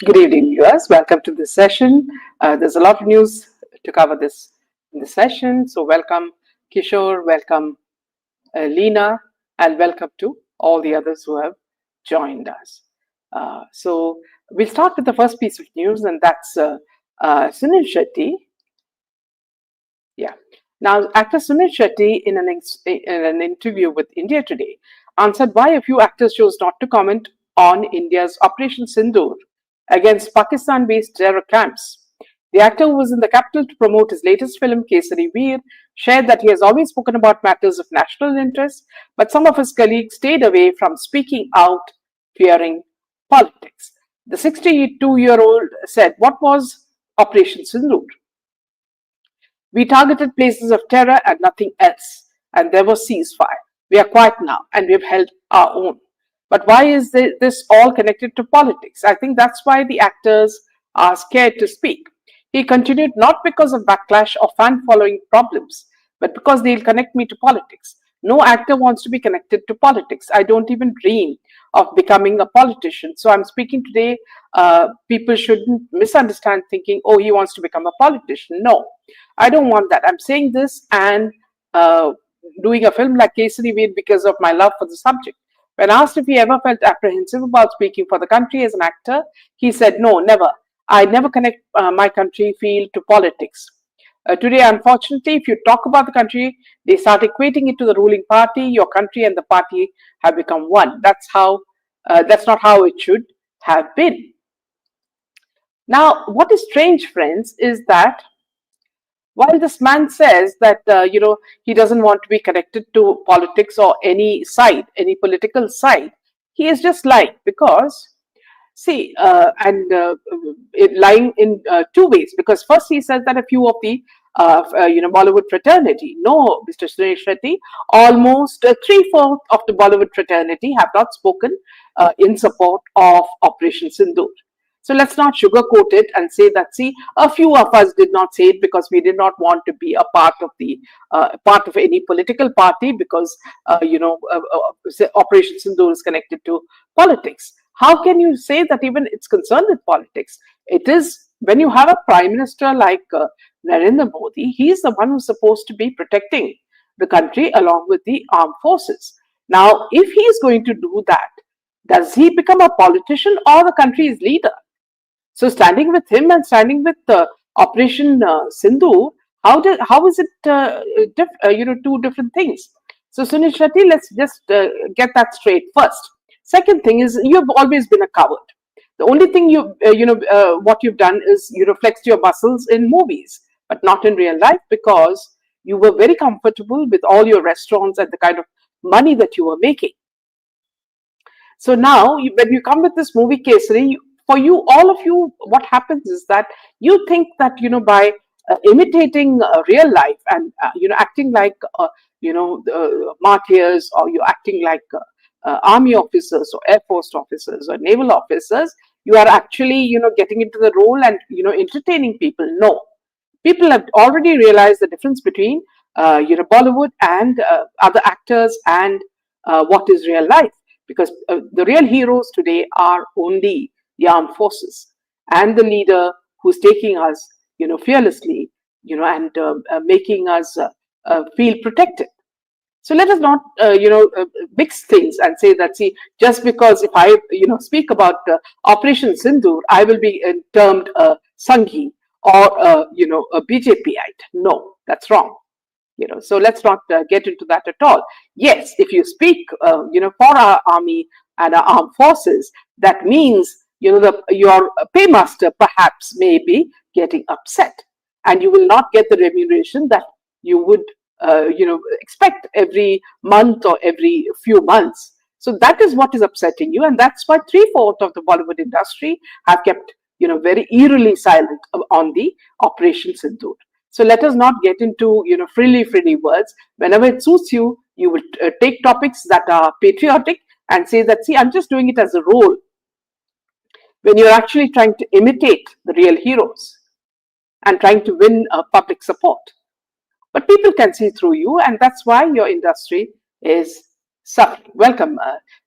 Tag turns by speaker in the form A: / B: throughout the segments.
A: Good evening, viewers. Welcome to this session. There's a lot of news to cover in this session. So, welcome Kishore, welcome Leena, and welcome to all the others who have joined us. We'll start with the first piece of news, and that's Suniel Shetty. Yeah. Now, actor Suniel Shetty, in an interview with India Today, answered why a few actors chose not to comment on India's Operation Sindoor against Pakistan-based terror camps. The actor, who was in the capital to promote his latest film, Kesari Veer, shared that he has always spoken about matters of national interest, but some of his colleagues stayed away from speaking out, fearing politics. The 62-year-old said, "What was Operation Sindoor? We targeted places of terror and nothing else, and there was ceasefire. We are quiet now, and we've held our own. But why is this all connected to politics? I think that's why the actors are scared to speak." He continued, "Not because of backlash or fan following problems, but because they'll connect me to politics. No actor wants to be connected to politics. I don't even dream of becoming a politician. So I'm speaking today. People shouldn't misunderstand thinking, oh, he wants to become a politician. No, I don't want that. I'm saying this and doing a film like Kesari Veer because of my love for the subject." When asked if he ever felt apprehensive about speaking for the country as an actor, he said, "No, never. I never connect my country feel to politics. Today, unfortunately, if you talk about the country, they start equating it to the ruling party. Your country and the party have become one. That's not how it should have been." Now, what is strange, friends, is that while this man says that he doesn't want to be connected to politics or any side, any political side, he is just lying because, see, lying in two ways. Because first he says that a few of the Bollywood fraternity, no, Mr. Suniel Shetty, almost 3/4 of the Bollywood fraternity have not spoken in support of Operation Sindoor. So let's not sugarcoat it and say that, see, a few of us did not say it because we did not want to be a part of any political party because, Operation Sindoor is connected to politics. How can you say that even it's concerned with politics? It is when you have a prime minister like Narendra Modi, he's the one who's supposed to be protecting the country along with the armed forces. Now, if he is going to do that, does he become a politician or the country's leader? So standing with him and standing with Operation Sindoor, how is it two different things? So Suniel Shetty, let's just get that straight first. Second thing is, you've always been a coward. The only thing what you've done is you flexed your muscles in movies, but not in real life, because you were very comfortable with all your restaurants and the kind of money that you were making. So now, when you come with this movie Kesari, for you, all of you, what happens is that you think that, by imitating real life and, acting like, martyrs, or you're acting like army officers or air force officers or naval officers, you are actually, getting into the role and, entertaining people. No. People have already realized the difference between, Bollywood and other actors and what is real life. Because the real heroes today are only the armed forces and the leader who's taking us, fearlessly, and making us feel protected. So let us not, mix things and say that, see, just because if I, speak about Operation Sindoor, I will be termed a Sanghi or, a BJPite. No, that's wrong. So let's not get into that at all. Yes, if you speak, for our army and our armed forces, that means your paymaster perhaps may be getting upset, and you will not get the remuneration that you would expect every month or every few months. So that is what is upsetting you, and that's why 3/4 of the Bollywood industry have kept very eerily silent on the Operation Sindoor. So let us not get into frilly words. Whenever it suits you, you will take topics that are patriotic and say that, see, I'm just doing it as a role, when you're actually trying to imitate the real heroes and trying to win public support. But people can see through you, and that's why your industry is suffering. Welcome,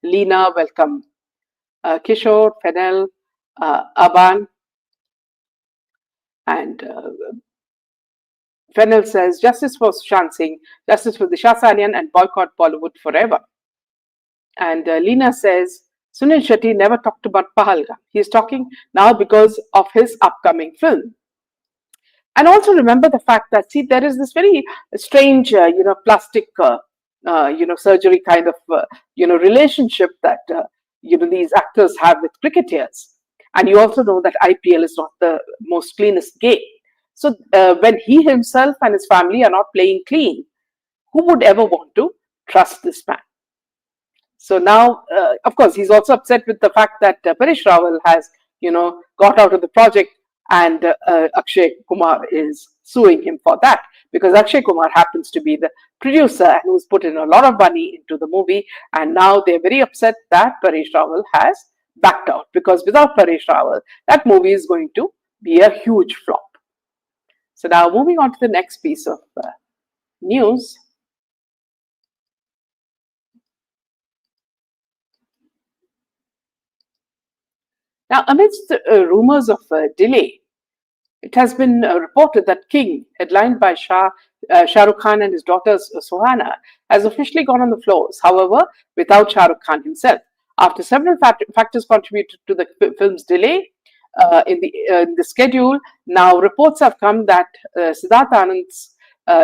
A: Leena. Welcome, Kishore, Fennel, Aban and Fennel says, justice for Sushant Singh, justice for Disha Salian, and boycott Bollywood forever. And Leena says, Suniel Shetty never talked about Pahalgam. He's talking now because of his upcoming film. And also remember the fact that, see, there is this very strange, plastic, surgery kind of, relationship that, these actors have with cricketers. And you also know that IPL is not the most cleanest game. So when he himself and his family are not playing clean, who would ever want to trust this man? So now, of course, he's also upset with the fact that Paresh Rawal has, got out of the project, and Akshay Kumar is suing him for that, because Akshay Kumar happens to be the producer and who's put in a lot of money into the movie, and now they're very upset that Paresh Rawal has backed out, because without Paresh Rawal, that movie is going to be a huge flop. So now moving on to the next piece of news. Now, amidst the rumors of delay, it has been reported that King, headlined by Shah Rukh Khan and his daughter Suhana, has officially gone on the floors, however, without Shah Rukh Khan himself. After several factors contributed to the film's delay in the schedule, now reports have come that Siddharth Anand's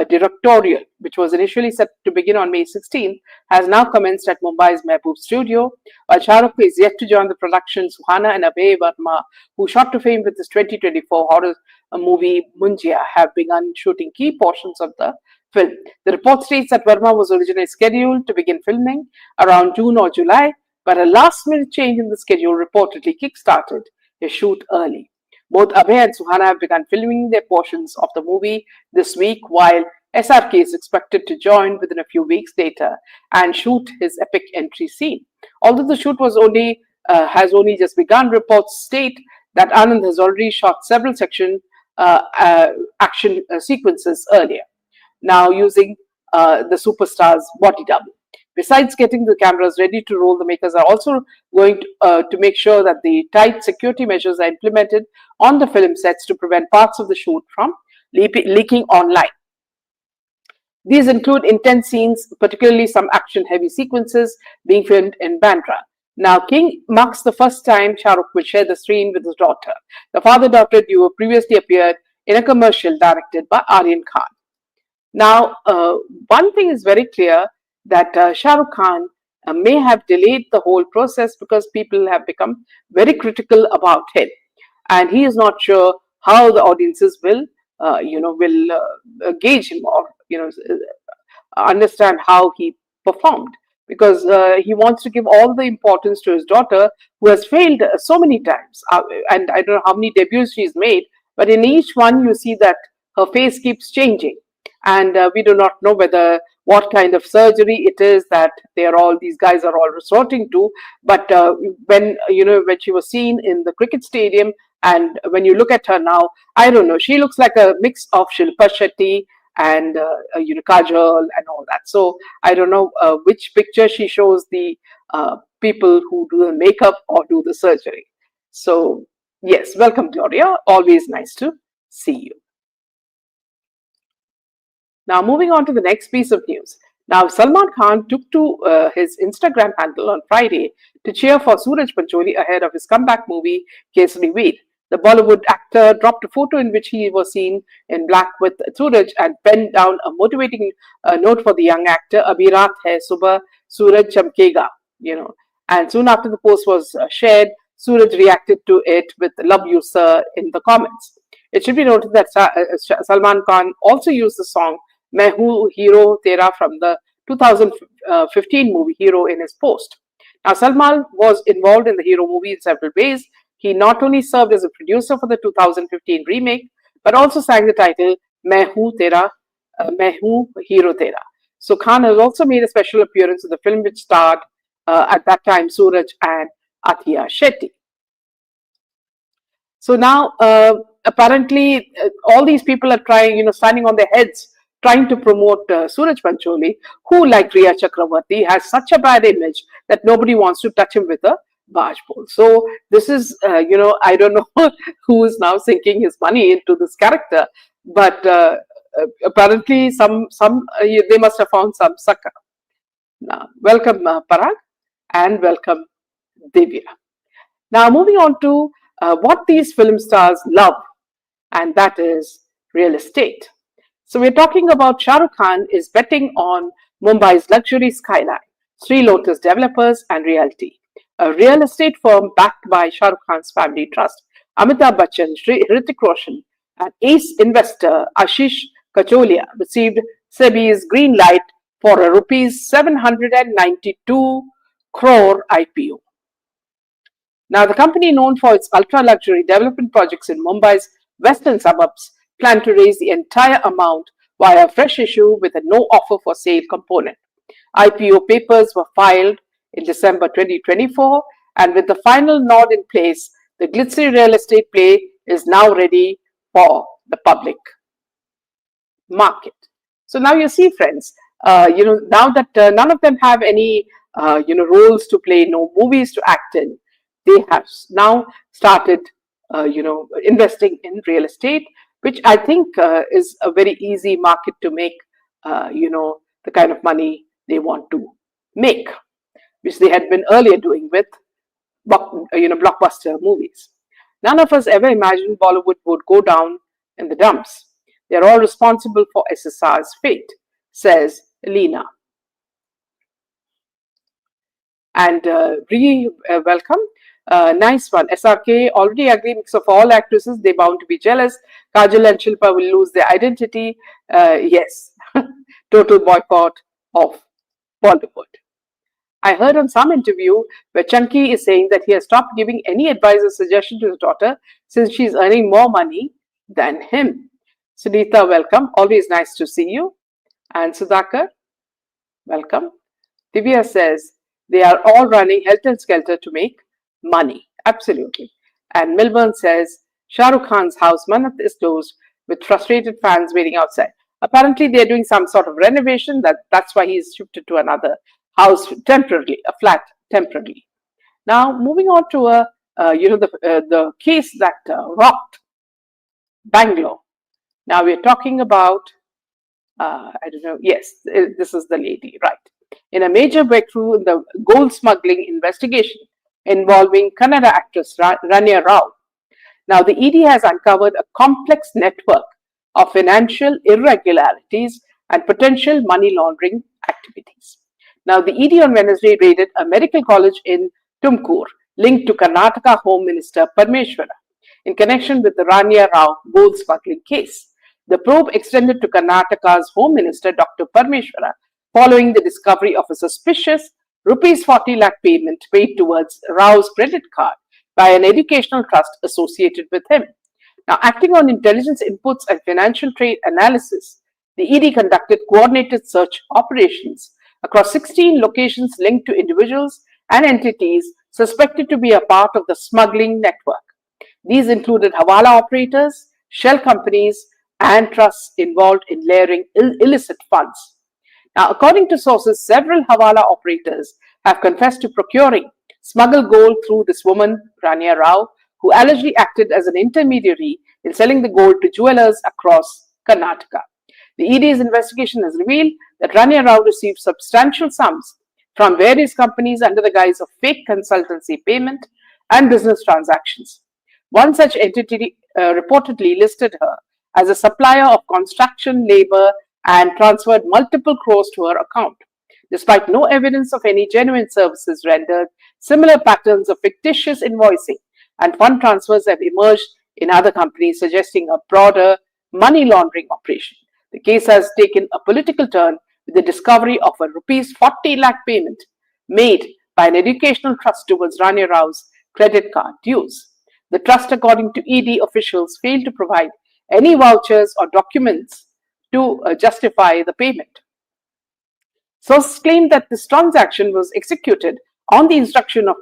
A: directorial, which was initially set to begin on May 16th, has now commenced at Mumbai's Mehboob studio. While Shah Rukh is yet to join the production, Suhana and Abhay Verma, who shot to fame with his 2024 horror movie Munjia, have begun shooting key portions of the film. The report states that Verma was originally scheduled to begin filming around June or July, but a last-minute change in the schedule reportedly kick-started his shoot early. Both Abhay and Suhana have begun filming their portions of the movie this week, while SRK is expected to join within a few weeks later and shoot his epic entry scene. Although the shoot has only just begun, reports state that Anand has already shot several action sequences earlier, now using the superstar's body double. Besides getting the cameras ready to roll, the makers are also going to make sure that the tight security measures are implemented on the film sets to prevent parts of the shoot from leaking online. These include intense scenes, particularly some action-heavy sequences being filmed in Bandra. Now, King marks the first time Shah Rukh will share the screen with his daughter. The father-daughter duo previously appeared in a commercial directed by Aryan Khan. Now, one thing is very clear, that Shah Rukh Khan may have delayed the whole process because people have become very critical about him, and he is not sure how the audiences will gauge him, or understand how he performed, because he wants to give all the importance to his daughter, who has failed so many times, and I don't know how many debuts she's made, but in each one you see that her face keeps changing, and we do not know what kind of surgery it is that these guys are all resorting to. But when she was seen in the cricket stadium, and when you look at her now, I don't know, she looks like a mix of Shilpa Shetty and Kajol and all that. So I don't know which picture she shows the people who do the makeup or do the surgery. So yes, welcome, Gloria. Always nice to see you. Now, moving on to the next piece of news. Now, Salman Khan took to his Instagram handle on Friday to cheer for Suraj Pancholi ahead of his comeback movie, Kesari Veer. The Bollywood actor dropped a photo in which he was seen in black with Suraj and penned down a motivating note for the young actor, Abhi Raat Hai Subah, Suraj Chamkega, And soon after the post was shared, Suraj reacted to it with "Love You, Sir" in the comments. It should be noted that Salman Khan also used the song "Main Hoon Hero Tera" from the 2015 movie Hero in his post. Now, Salman was involved in the Hero movie in several ways. He not only served as a producer for the 2015 remake, but also sang the title "Main Hoon Hero Tera." So Khan has also made a special appearance in the film, which starred at that time Suraj and Atiya Shetty. So now, apparently, all these people are trying, standing on their heads, trying to promote Suraj Pancholi, who, like Riya Chakravarti, has such a bad image that nobody wants to touch him with a Bajpol. So this is, I don't know who is now sinking his money into this character, but apparently they must have found some sucker. Now, welcome Parag and welcome Divya. Now moving on to what these film stars love, and that is real estate. So we're talking about Shah Rukh Khan is betting on Mumbai's luxury skyline, Sri Lotus Developers and Realty, a real estate firm backed by Shah Rukh Khan's family trust, Amitabh Bachchan, Hrithik Roshan, and ace investor Ashish Kacholia received SEBI's green light for a rupees 792 crore IPO. Now, the company, known for its ultra-luxury development projects in Mumbai's western suburbs, planned to raise the entire amount via a fresh issue with a no offer for sale component. IPO papers were filed in December 2024, and with the final nod in place, the glitzy real estate play is now ready for the public market. So now you see, friends, now that none of them have any, roles to play, no movies to act in, they have now started, investing in real estate, which I think is a very easy market to make, the kind of money they want to make, which they had been earlier doing with, blockbuster movies. None of us ever imagined Bollywood would go down in the dumps. They're all responsible for SSR's fate, says Leena. And welcome. Nice one. SRK already agree, mix of all actresses, they bound to be jealous. Kajal and Shilpa will lose their identity. Yes, total boycott of Bollywood. I heard on some interview where Chunky is saying that he has stopped giving any advice or suggestion to his daughter since she's earning more money than him. Sunitha, welcome. Always nice to see you. And Sudhakar, welcome. Divya says they are all running helter skelter to make money. Absolutely. And Milburn says Shah Rukh Khan's house Mannat is closed with frustrated fans waiting outside. Apparently, they're doing some sort of renovation. That's why he's shifted to another house temporarily, a flat temporarily. Now, moving on to the case that rocked Bangalore. Now we're talking about I don't know. Yes, this is the lady, right? In a major breakthrough in the gold smuggling investigation involving Kannada actress Rania Rao. Now, the ED has uncovered a complex network of financial irregularities and potential money laundering activities. Now, the ED on Wednesday raided a medical college in Tumkur linked to Karnataka Home Minister Parmeshwara in connection with the Rania Rao gold smuggling case. The probe extended to Karnataka's Home Minister Dr. Parmeshwara following the discovery of a suspicious rupees 40 lakh payment paid towards Rao's credit card by an educational trust associated with him. Now, acting on intelligence inputs and financial trade analysis, the ED conducted coordinated search operations across 16 locations linked to individuals and entities suspected to be a part of the smuggling network. These included Hawala operators, shell companies, and trusts involved in layering illicit funds. Now, according to sources, several Hawala operators have confessed to procuring smuggled gold through this woman, Rania Rao, who allegedly acted as an intermediary in selling the gold to jewelers across Karnataka. The ED's investigation has revealed that Rania Rao received substantial sums from various companies under the guise of fake consultancy payment and business transactions. One such entity reportedly listed her as a supplier of construction labor and transferred multiple crores to her account. Despite no evidence of any genuine services rendered, similar patterns of fictitious invoicing and fund transfers have emerged in other companies, suggesting a broader money laundering operation. The case has taken a political turn with the discovery of a rupees 40 lakh payment made by an educational trust towards Rania Rao's credit card dues. The trust, according to ED officials, failed to provide any vouchers or documents to justify the payment. Sources claim that this transaction was executed on the instruction of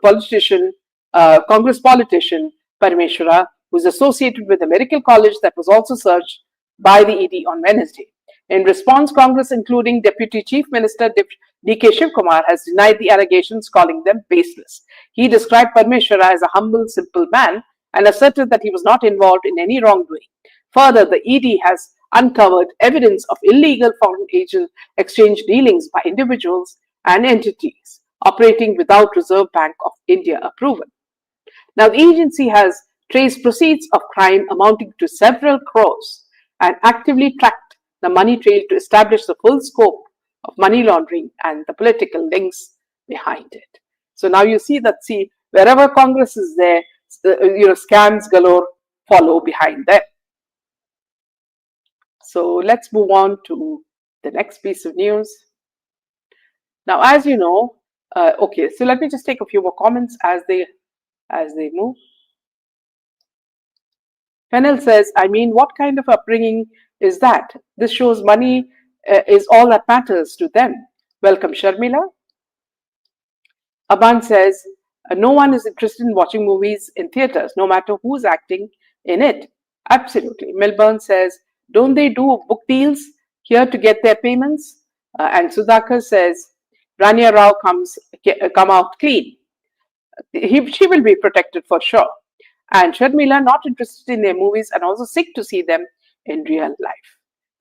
A: Congress politician Parmeshwara, who is associated with a medical college that was also searched by the ED on Wednesday. In response, Congress, including Deputy Chief Minister D.K. Shivkumar, has denied the allegations, calling them baseless. He described Parmeshwara as a humble, simple man and asserted that he was not involved in any wrongdoing. Further, the ED has uncovered evidence of illegal foreign agent exchange dealings by individuals and entities operating without Reserve Bank of India approval. Now, the agency has traced proceeds of crime amounting to several crores and actively tracked the money trail to establish the full scope of money laundering and the political links behind it. So now you see that, wherever Congress is there, scams galore follow behind them. So let's move on to the next piece of news. Now, as you know, okay, so let me just take a few more comments as they move. Fennel says, I mean, what kind of upbringing is that? This shows money is all that matters to them. Welcome, Sharmila. Aban says, no one is interested in watching movies in theatres, no matter who's acting in it. Absolutely. Milburn says, don't they do book deals here to get their payments? And Sudhakar says, Rania Rao come out clean. She will be protected for sure. And Sharmila not interested in their movies and also sick to see them in real life.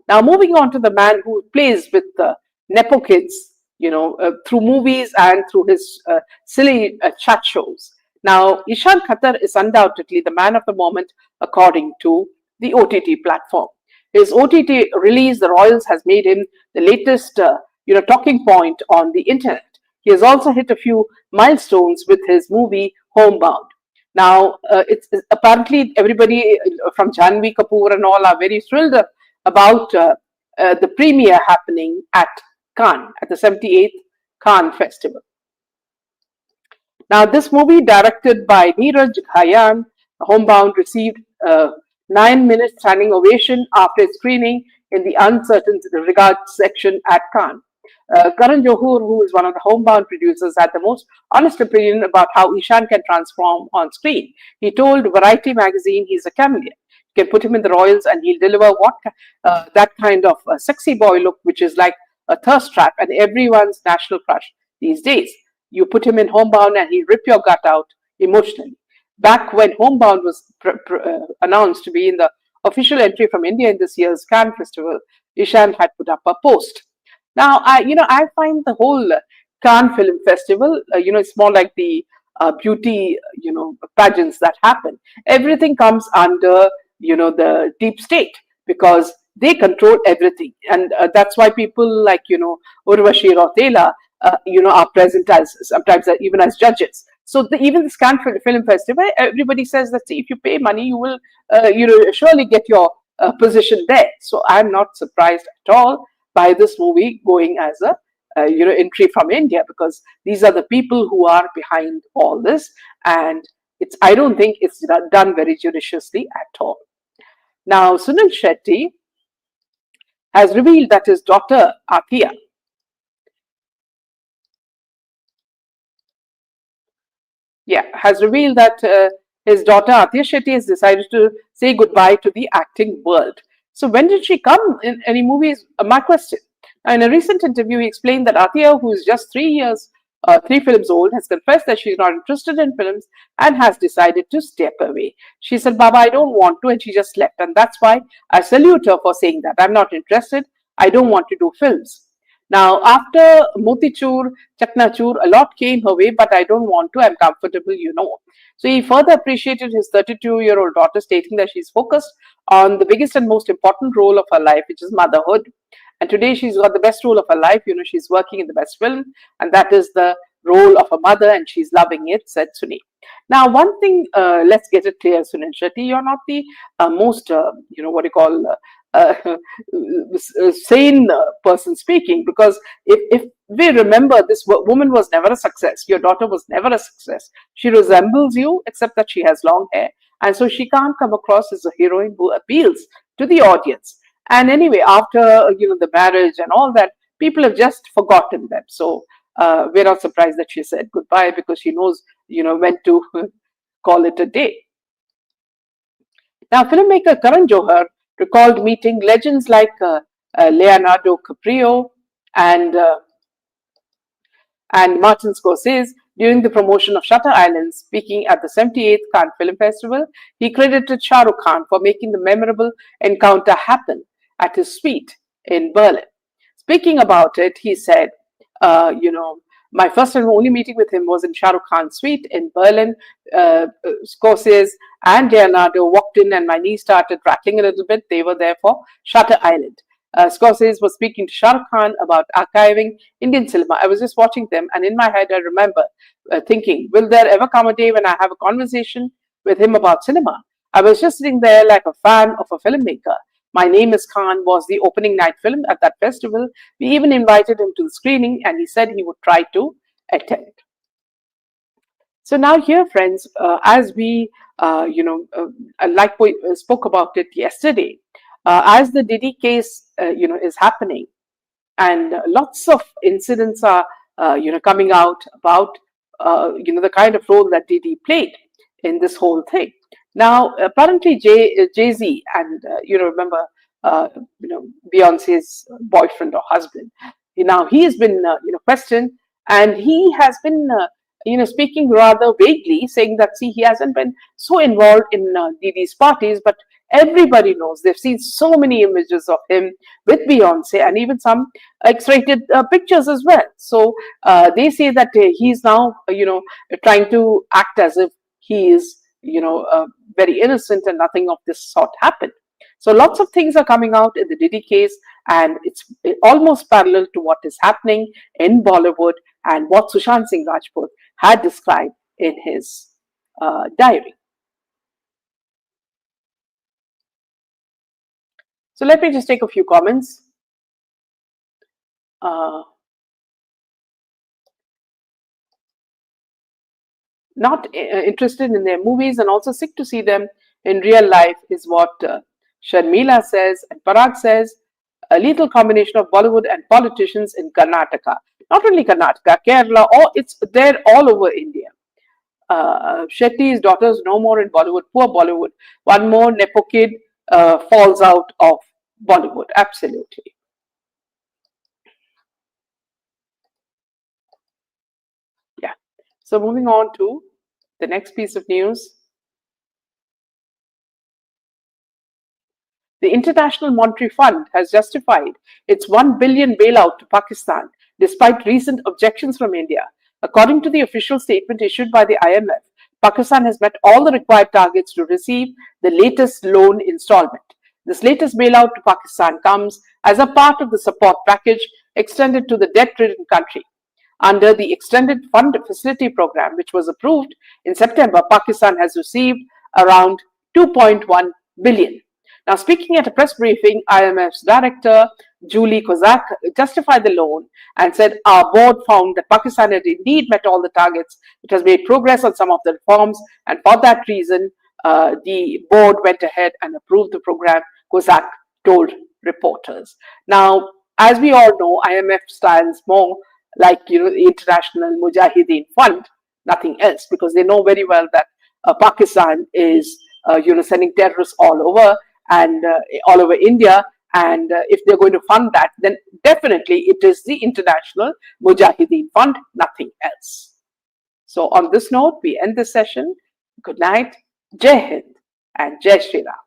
A: Now, moving on to the man who plays with the Nepo kids, through movies and through his silly chat shows. Now, Ishaan Khatter is undoubtedly the man of the moment according to the OTT platform. His OTT release, The Royals, has made him the latest, talking point on the internet. He has also hit a few milestones with his movie Homebound. Now, it's apparently everybody from Janhvi Kapoor and all are very thrilled about the premiere happening at Cannes, at the 78th Cannes Festival. Now, this movie, directed by Neeraj Khayan, Homebound, received 9-minute standing ovation after screening in the uncertain regards section at Cannes. Karan Johar, who is one of the Homebound producers, had the most honest opinion about how Ishaan can transform on screen. He told Variety magazine he's a chameleon. You can put him in the Royals and he'll deliver that kind of sexy boy look, which is like a thirst trap and everyone's national crush these days. You put him in Homebound and he'll rip your gut out emotionally. Back when Homebound was announced to be in the official entry from India in this year's Cannes Festival, Ishaan had put up a post. Now, I find the whole Cannes Film Festival, it's more like the beauty, pageants that happen. Everything comes under, the deep state because they control everything. And that's why people like, Urvashi Rautela, are present as sometimes even as judges. So even this Cannes Film Festival, everybody says that if you pay money, you will, surely get your position there. So I'm not surprised at all by this movie going as a entry from India, because these are the people who are behind all this, and I don't think it's done very judiciously at all. Now, Suniel Shetty has revealed that his daughter Athiya has revealed that his daughter Athiya Shetty has decided to say goodbye to the acting world. So when did she come in any movies? My question. Now, in a recent interview, he explained that Athiya, who is just 3 films old, has confessed that she's not interested in films and has decided to step away. She said, Baba, I don't want to, and she just left. And that's why I salute her for saying that. I'm not interested. I don't want to do films. Now, after Motichur, Chaknachur, a lot came her way, but I don't want to. I'm comfortable, So he further appreciated his 32-year-old daughter, stating that she's focused on the biggest and most important role of her life, which is motherhood. And today she's got the best role of her life. She's working in the best film, and that is the role of a mother, and she's loving it, said Suni. Now, one thing, let's get it clear, Suniel Shetty, you're not the most, sane person speaking, because if we remember, this woman was never a success. Your daughter was never a success. She resembles you, except that she has long hair, and so she can't come across as a heroine who appeals to the audience. And anyway, after the marriage and all that, people have just forgotten them. So we're not surprised that she said goodbye, because she knows when to call it a day. Now, filmmaker Karan Johar recalled meeting legends like Leonardo Caprio, and Martin Scorsese during the promotion of Shutter Island. Speaking at the 78th Cannes Film Festival, he credited Shah Rukh Khan for making the memorable encounter happen at his suite in Berlin. Speaking about it, he said, my first and only meeting with him was in Shah Rukh Khan's suite in Berlin. Scorsese and Leonardo walked in and my knees started rattling a little bit. They were there for Shutter Island. Scorsese was speaking to Shah Rukh Khan about archiving Indian cinema. I was just watching them, and in my head, I remember thinking, will there ever come a day when I have a conversation with him about cinema? I was just sitting there like a fan of a filmmaker. My Name is Khan was the opening night film at that festival. We even invited him to the screening, and he said he would try to attend. So now here, friends, as we, like we spoke about it yesterday, as the Diddy case, is happening, and lots of incidents are, coming out about, the kind of role that Diddy played in this whole thing. Now, apparently, Jay-Z and, remember, Beyonce's boyfriend or husband. Now, he has been, questioned, and he has been, speaking rather vaguely, saying that, see, he hasn't been so involved in Diddy's parties, but everybody knows. They've seen so many images of him with Beyonce and even some X-rated pictures as well. So they say that he's now, trying to act as if he is, very innocent and nothing of this sort happened. So lots of things are coming out in the Diddy case, and it's almost parallel to what is happening in Bollywood and what Sushant Singh Rajput had described in his diary. So let me just take a few comments. Not interested in their movies and also sick to see them in real life is what Sharmila says, and Parag says, a lethal combination of Bollywood and politicians in Karnataka. Not only Karnataka, Kerala, it's there all over India. Shetty's daughters no more in Bollywood. Poor Bollywood. One more Nepo kid falls out of Bollywood. Absolutely. Yeah. So moving on to the next piece of news. The International Monetary Fund has justified its 1 billion bailout to Pakistan despite recent objections from India. According to the official statement issued by the IMF, Pakistan has met all the required targets to receive the latest loan installment. This latest bailout to Pakistan comes as a part of the support package extended to the debt-ridden country. Under the Extended Fund Facility Program, which was approved in September, Pakistan has received around 2.1 billion. Now, speaking at a press briefing, IMF's director, Julie Kozak, justified the loan and said, our board found that Pakistan had indeed met all the targets. It has made progress on some of the reforms, and for that reason, the board went ahead and approved the program, Kozak told reporters. Now, as we all know, IMF stands more like, the International Mujahideen Fund, nothing else, because they know very well that Pakistan is, sending terrorists all over and all over India. And if they're going to fund that, then definitely it is the International Mujahideen Fund, nothing else. So on this note, we end this session. Good night, Jai Hind and Jai Shri Ram.